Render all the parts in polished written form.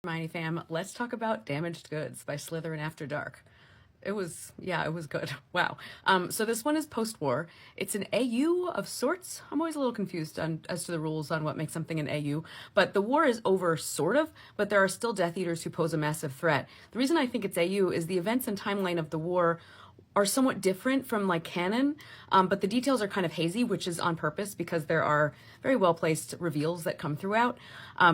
Hermione fam, let's talk about Damaged Goods by Slytherin After Dark. It was good. Wow. So this one is post-war. It's an AU of sorts. I'm always a little confused as to the rules on what makes something an AU, but the war is over, sort of, but there are still Death Eaters who pose a massive threat. The reason I think it's AU is the events and timeline of the war are somewhat different from like canon, but the details are kind of hazy, which is on purpose because there are very well placed reveals that come throughout.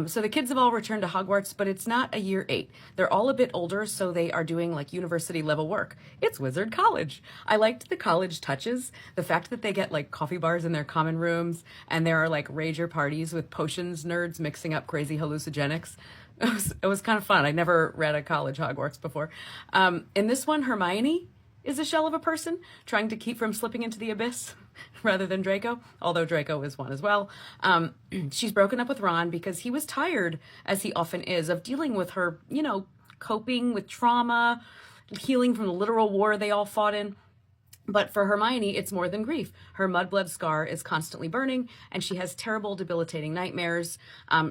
So the kids have all returned to Hogwarts, but it's not a year 8. They're all a bit older, so they are doing like university level work. It's Wizard College. I liked the college touches, the fact that they get like coffee bars in their common rooms, and there are like rager parties with potions nerds mixing up crazy hallucinogenics. It was kind of fun. I never read a college Hogwarts before. In this one, Hermione is a shell of a person trying to keep from slipping into the abyss rather than Draco, although Draco is one as well. She's broken up with Ron because he was tired, as he often is, of dealing with her, coping with trauma, healing from the literal war they all fought in. But for Hermione, it's more than grief. Her mudblood scar is constantly burning, and she has terrible, debilitating nightmares.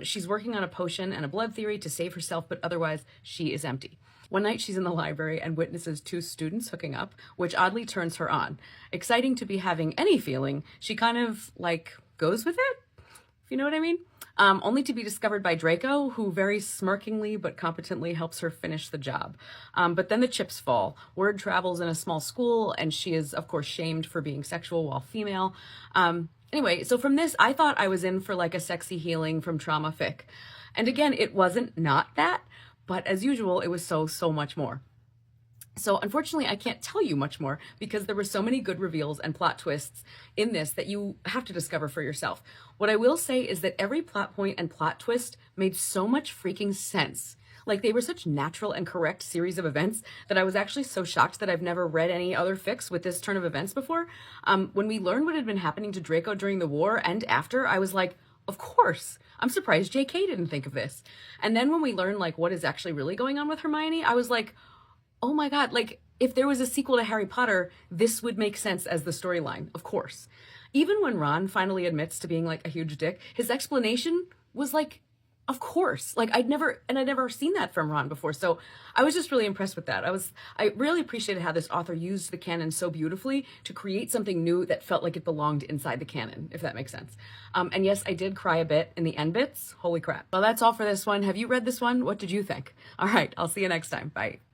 She's working on a potion and a blood theory to save herself, but otherwise, she is empty. One night, she's in the library and witnesses 2 students hooking up, which oddly turns her on. Exciting to be having any feeling, she kind of, goes with it, if you know what I mean? Only to be discovered by Draco, who very smirkingly but competently helps her finish the job. But then the chips fall. Word travels in a small school, and she is, of course, shamed for being sexual while female. Anyway, so from this, I thought I was in for like a sexy healing from trauma fic. And again, it wasn't not that, but as usual, it was so much more. So unfortunately, I can't tell you much more because there were so many good reveals and plot twists in this that you have to discover for yourself. What I will say is that every plot point and plot twist made so much freaking sense. Like, they were such natural and correct series of events that I was actually so shocked that I've never read any other fics with this turn of events before. When we learned what had been happening to Draco during the war and after, I was like, of course. I'm surprised JK didn't think of this. And then when we learned what is actually really going on with Hermione, I was like, oh my God, if there was a sequel to Harry Potter, this would make sense as the storyline, of course. Even when Ron finally admits to being a huge dick, his explanation was of course. I'd never seen that from Ron before. So I was just really impressed with that. I really appreciated how this author used the canon so beautifully to create something new that felt like it belonged inside the canon, if that makes sense. And yes, I did cry a bit in the end bits. Holy crap. Well, that's all for this one. Have you read this one? What did you think? All right, I'll see you next time. Bye.